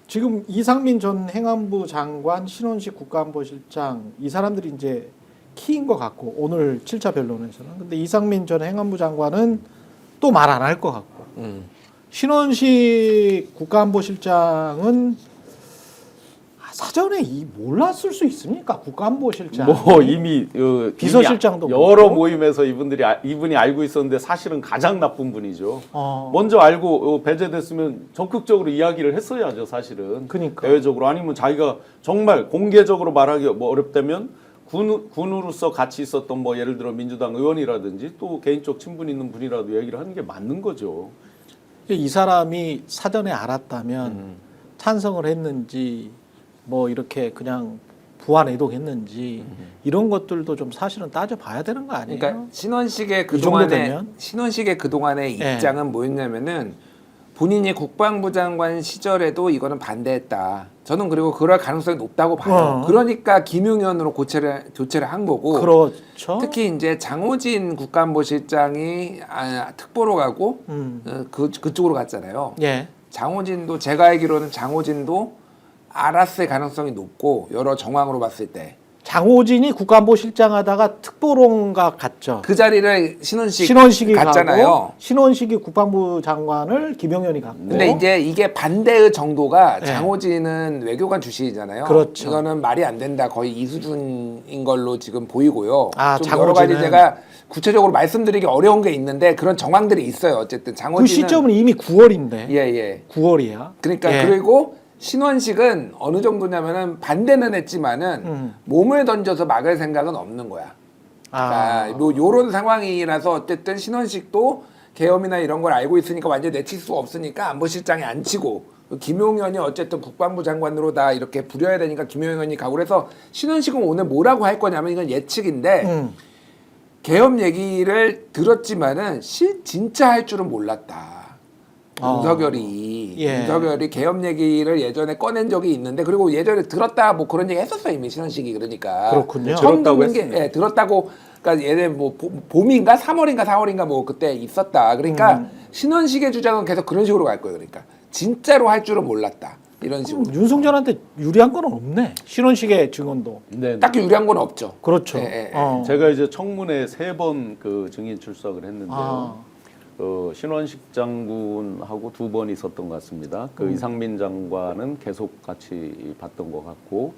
지금 이상민 전 행안부 장관, 신원식 국가안보실장 이 사람들이 이제 키인 것 같고 오늘 7차 변론에서는. 근데 이상민 전 행안부 장관은 또 말 안 할 것 같고 신원식 국가안보실장은 사전에 몰랐을 수 있습니까? 국가안보실장 뭐 이미 비서실장도 여러 그렇고. 모임에서 이분이 알고 있었는데 사실은 가장 나쁜 분이죠. 먼저 알고 배제됐으면 적극적으로 이야기를 했어야죠. 사실은 그러니까. 대외적으로 아니면 자기가 정말 공개적으로 말하기 뭐 어렵다면 군으로서 같이 있었던 뭐 예를 들어 민주당 의원이라든지 또 개인적 친분 있는 분이라도 얘기를 하는 게 맞는 거죠. 이 사람이 사전에 알았다면 찬성을 했는지 뭐 이렇게 그냥 부안 애독했는지 이런 것들도 좀 사실은 따져봐야 되는 거 아니에요? 그러니까 신원식의 그동안의 예. 입장은 뭐였냐면은 본인이 국방부 장관 시절에도 이거는 반대했다. 저는 그리고 그럴 가능성이 높다고 봐요. 그러니까 김용현으로 교체를 한 거고. 그렇죠. 특히 이제 장호진 국가안보실장이 특보로 가고 그쪽으로 갔잖아요. 예. 장호진도 제가 알기로는 장호진도 알았을 가능성이 높고 여러 정황으로 봤을 때 장호진이 국가안보실장 하다가 특보론가 갔죠. 그 자리를 신원식이 갔잖아요. 갔잖아요. 신원식이 국방부 장관을 김용현이 갔고. 근데 이제 이게 반대의 정도가 네. 장호진은 외교관 출신이잖아요. 그렇죠. 이거는 말이 안 된다. 거의 이 수준인 걸로 지금 보이고요. 아, 좀 여러 가지 장호진은. 제가 구체적으로 말씀드리기 어려운 게 있는데 그런 정황들이 있어요. 어쨌든 장호진은 그 시점은 이미 9월인데. 예. 9월이야. 그러니까 예. 그리고 신원식은 어느 정도냐면은 반대는 했지만은 몸을 던져서 막을 생각은 없는 거야. 그러니까 뭐 요런 상황이라서 어쨌든 신원식도 계엄이나 이런 걸 알고 있으니까 완전 내칠 수가 없으니까 안보실장에 안 치고 김용현이 어쨌든 국방부 장관으로 다 이렇게 부려야 되니까 김용현이 가고 그래서 신원식은 오늘 뭐라고 할 거냐면 이건 예측인데 계엄 얘기를 들었지만은 진짜 할 줄은 몰랐다. 윤석열이 계엄 얘기를 예전에 꺼낸 적이 있는데 그리고 예전에 들었다 뭐 그런 얘기 했었어요 이미 신원식이 그러니까 그렇군요. 처음 들었다고 듣는 게 했습니다. 들었다고 그러니까 얘네 뭐 봄인가 3월인가 4월인가 뭐 그때 있었다 그러니까 신원식의 주장은 계속 그런 식으로 갈 거예요 그러니까 진짜로 할 줄은 몰랐다 이런 식으로 윤석열한테 유리한 건 없네. 신원식의 증언도. 네. 딱히 유리한 건 없죠. 그렇죠. 제가 이제 청문회 3번 그 증인 출석을 했는데요. 신원식 장군하고 2번 있었던 것 같습니다. 그 이상민 장관은 계속 같이 봤던 것 같고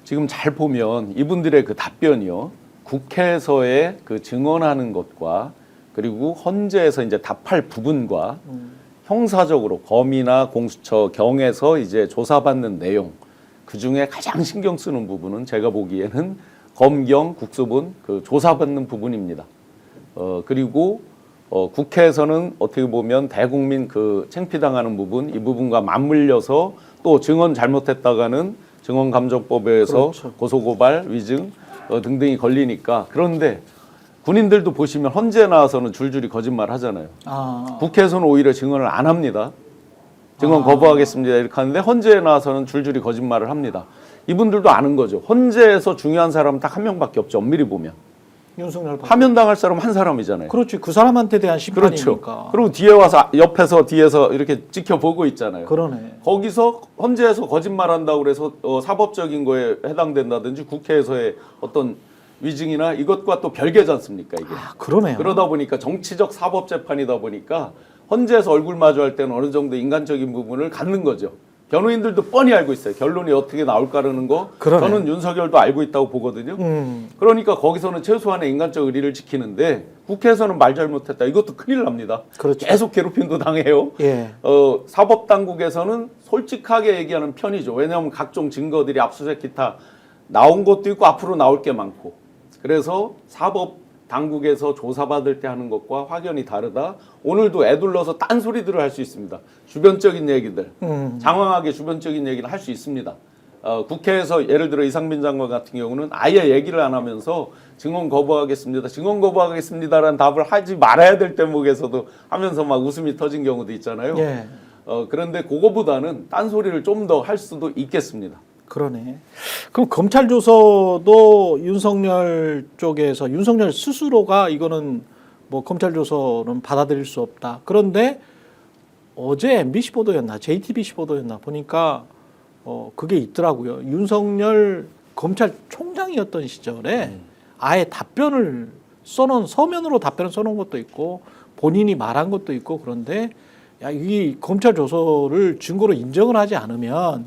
지금 잘 보면 이분들의 그 답변이요. 국회에서의 그 증언하는 것과 그리고 헌재에서 이제 답할 부분과 형사적으로 검이나 공수처 경에서 이제 조사받는 내용 그 중에 가장 신경 쓰는 부분은 제가 보기에는 검경 국수본 그 조사받는 부분입니다. 그리고 국회에서는 어떻게 보면 대국민 그 창피당하는 부분 이 부분과 맞물려서 또 증언 잘못했다가는 증언감정법에서 그렇죠. 고소고발 위증 등등이 걸리니까 그런데 군인들도 보시면 헌재 나와서는 줄줄이 거짓말 하잖아요. 국회에서는 오히려 증언을 안 합니다. 증언 거부하겠습니다 이렇게 하는데 헌재에 나와서는 줄줄이 거짓말을 합니다. 이분들도 아는 거죠. 헌재에서 중요한 사람은 딱 한 명밖에 없죠. 엄밀히 보면. 윤석열 파면 당할 사람 한 사람이잖아요. 그렇지. 그 사람한테 대한 심판이니까. 그렇죠. 그리고 뒤에 와서 옆에서 뒤에서 이렇게 지켜보고 있잖아요. 그러네. 거기서 헌재에서 거짓말한다고 그래서 사법적인 거에 해당된다든지 국회에서의 어떤 위증이나 이것과 또 별개지 않습니까 이게. 그러네요. 그러다 보니까 정치적 사법 재판이다 보니까 헌재에서 얼굴 마주할 때는 어느 정도 인간적인 부분을 갖는 거죠. 변호인들도 뻔히 알고 있어요. 결론이 어떻게 나올까라는 거. 그러네. 저는 윤석열도 알고 있다고 보거든요. 그러니까 거기서는 최소한의 인간적 의리를 지키는데 국회에서는 말 잘못했다. 이것도 큰일 납니다. 그렇죠. 계속 괴롭힘도 당해요. 예. 사법당국에서는 솔직하게 얘기하는 편이죠. 왜냐하면 각종 증거들이 압수수색 기타 나온 것도 있고 앞으로 나올 게 많고. 그래서 사법당국에서 조사받을 때 하는 것과 확연히 다르다. 오늘도 애둘러서 딴소리들을 할 수 있습니다. 주변적인 얘기들. 장황하게 주변적인 얘기를 할 수 있습니다. 국회에서 예를 들어 이상민 장관 같은 경우는 아예 얘기를 안 하면서 증언 거부하겠습니다. 증언 거부하겠습니다라는 답을 하지 말아야 될 대목에서도 하면서 막 웃음이 터진 경우도 있잖아요. 예. 그런데 그거보다는 딴소리를 좀 더 할 수도 있겠습니다. 그러네. 그럼 검찰 조서도 윤석열 쪽에서 윤석열 스스로가 이거는 뭐 검찰 조서는 받아들일 수 없다. 그런데 어제 MBC 보도였나 JTBC 보도였나 보니까 그게 있더라고요. 윤석열 검찰총장이었던 시절에 아예 답변을 써놓은 서면으로 답변을 써놓은 것도 있고 본인이 말한 것도 있고 그런데 야, 이 검찰 조서를 증거로 인정을 하지 않으면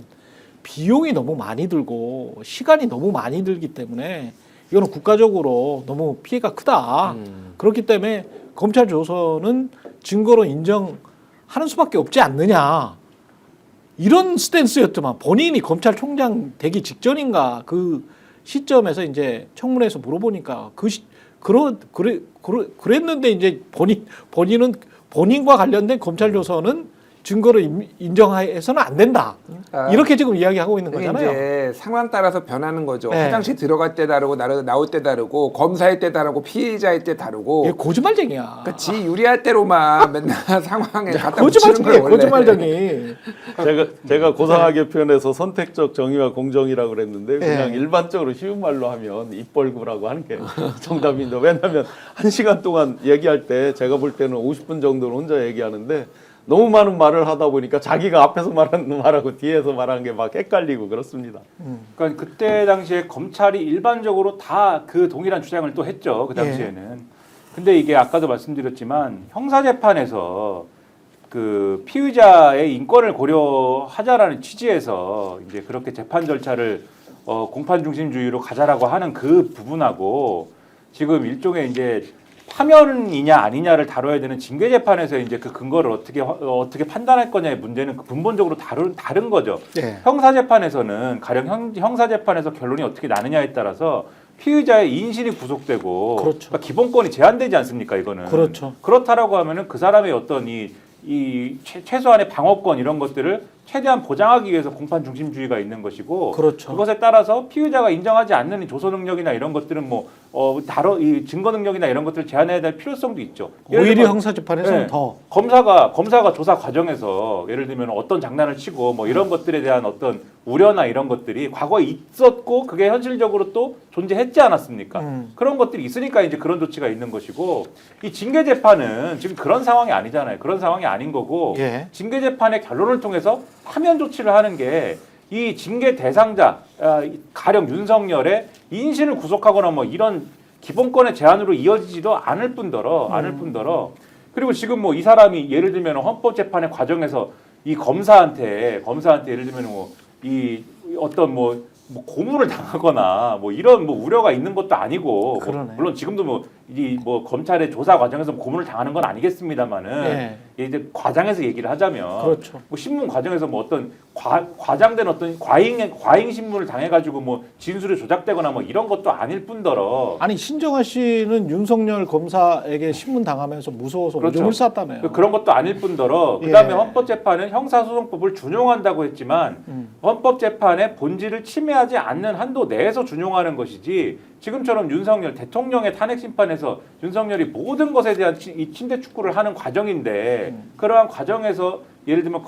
비용이 너무 많이 들고 시간이 너무 많이 들기 때문에 이거는 국가적으로 너무 피해가 크다. 그렇기 때문에 검찰 조서는 증거로 인정하는 수밖에 없지 않느냐. 이런 스탠스였더만 본인이 검찰총장 되기 직전인가 그 시점에서 이제 청문회에서 물어보니까 그랬는데 이제 본인은 본인과 관련된 검찰 조서는 증거로 인정해서는 안 된다. 이렇게 지금 이야기하고 있는 그게 거잖아요. 이제 상황 따라서 변하는 거죠. 네. 화장실 들어갈 때 다르고 나올 때 다르고 검사일 때 다르고 피해자일 때 다르고. 이게 거짓말쟁이야. 그러니까 지 유리할 대로만 맨날 상황에 갖다 붙이는 거짓말쟁이, 거예요. 원래. 거짓말쟁이. 제가 고상하게 표현해서 선택적 정의와 공정이라고 그랬는데 그냥 네. 일반적으로 쉬운 말로 하면 입벌구라고 하는 게 정답인데 왜냐하면 1시간 동안 얘기할 때 제가 볼 때는 50분 정도는 혼자 얘기하는데 너무 많은 말을 하다 보니까 자기가 앞에서 말하는 말하고 뒤에서 말하는 게 막 헷갈리고 그렇습니다. 그러니까 그때 당시에 검찰이 일반적으로 다 그 동일한 주장을 또 했죠. 그 당시에는. 근데 이게 아까도 말씀드렸지만 형사재판에서 그 피의자의 인권을 고려하자라는 취지에서 이제 그렇게 재판 절차를 공판 중심주의로 가자라고 하는 그 부분하고 지금 일종의 이제 파면이냐 아니냐를 다뤄야 되는 징계 재판에서 이제 그 근거를 어떻게 판단할 거냐의 문제는 근본적으로 다른 거죠. 네. 형사 재판에서는 가령 형사 재판에서 결론이 어떻게 나느냐에 따라서 피의자의 인신이 구속되고 그렇죠. 그러니까 기본권이 제한되지 않습니까? 이거는 그렇죠. 그렇다라고 하면은 그 사람의 어떤 이 최소한의 방어권 이런 것들을 최대한 보장하기 위해서 공판 중심주의가 있는 것이고 그렇죠. 그것에 따라서 피의자가 인정하지 않는 조서 능력이나 이런 것들은 이 증거 능력이나 이런 것들을 제한해야 될 필요성도 있죠. 예를 오히려 들면 형사재판에서는 네. 더 검사가 조사 과정에서 예를 들면 어떤 장난을 치고 뭐 이런 것들에 대한 어떤 우려나 이런 것들이 과거에 있었고 그게 현실적으로 또 존재했지 않았습니까? 그런 것들이 있으니까 이제 그런 조치가 있는 것이고 이 징계 재판은 지금 그런 상황이 아니잖아요. 그런 상황이 아닌 거고 예. 징계 재판의 결론을 통해서 파면 조치를 하는 게 이 징계 대상자 가령 윤석열의 인신을 구속하거나 뭐 이런 기본권의 제한으로 이어지지도 않을 뿐더러 그리고 지금 뭐 이 사람이 예를 들면 헌법재판의 과정에서 이 검사한테 예를 들면 뭐 이 어떤 뭐 고문을 당하거나 뭐 이런 뭐 우려가 있는 것도 아니고 그러네. 물론 지금도 뭐 검찰의 조사 과정에서 고문을 당하는 건 아니겠습니다만은 네. 이제 과장해서 얘기를 하자면 그렇죠. 뭐 신문 과정에서 뭐 어떤 과장된 어떤 과잉 신문을 당해가지고 뭐 진술이 조작되거나 뭐 이런 것도 아닐 뿐더러 아니 신정아 씨는 윤석열 검사에게 신문 당하면서 무서워서 그렇죠. 오줌을 쌌다며요. 그런 것도 아닐 뿐더러 그다음에 예. 헌법재판은 형사소송법을 준용한다고 했지만 헌법재판의 본질을 침해하지 않는 한도 내에서 준용하는 것이지 지금처럼 윤석열 대통령의 탄핵 심판에서 윤석열이 모든 것에 대한 이 침대 축구를 하는 과정인데 그러한 과정에서 예를 들면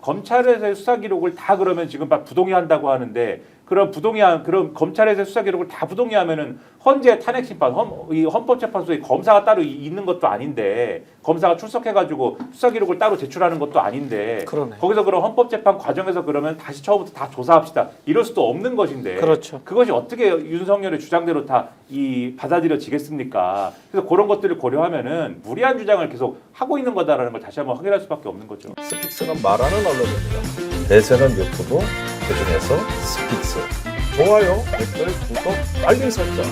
검찰에서의 수사 기록을 다 그러면 지금 막 부동의한다고 하는데 그런 검찰에서의 수사 기록을 다 부동의하면은 헌재 탄핵 심판 이 헌법재판소에 검사가 따로 있는 것도 아닌데 검사가 출석해가지고 수사 기록을 따로 제출하는 것도 아닌데 그러네. 거기서 그럼 헌법재판 과정에서 그러면 다시 처음부터 다 조사합시다 이럴 수도 없는 것인데 그렇죠. 그것이 어떻게 윤석열의 주장대로 다 받아들여지겠습니까? 그래서 그런 것들을 고려하면은 무리한 주장을 계속 하고 있는 거다라는 걸 다시 한번 확인할 수밖에 없는 거죠. 스픽스는 말하는 언론입니다. 대세는 유튜브, 그중에서 스픽스. 좋아요, 댓글, 구독, 알림 설정.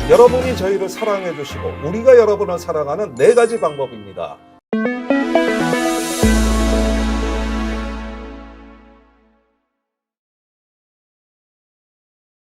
여러분이 저희를 사랑해 주시고 우리가 여러분을 사랑하는 4가지 방법입니다.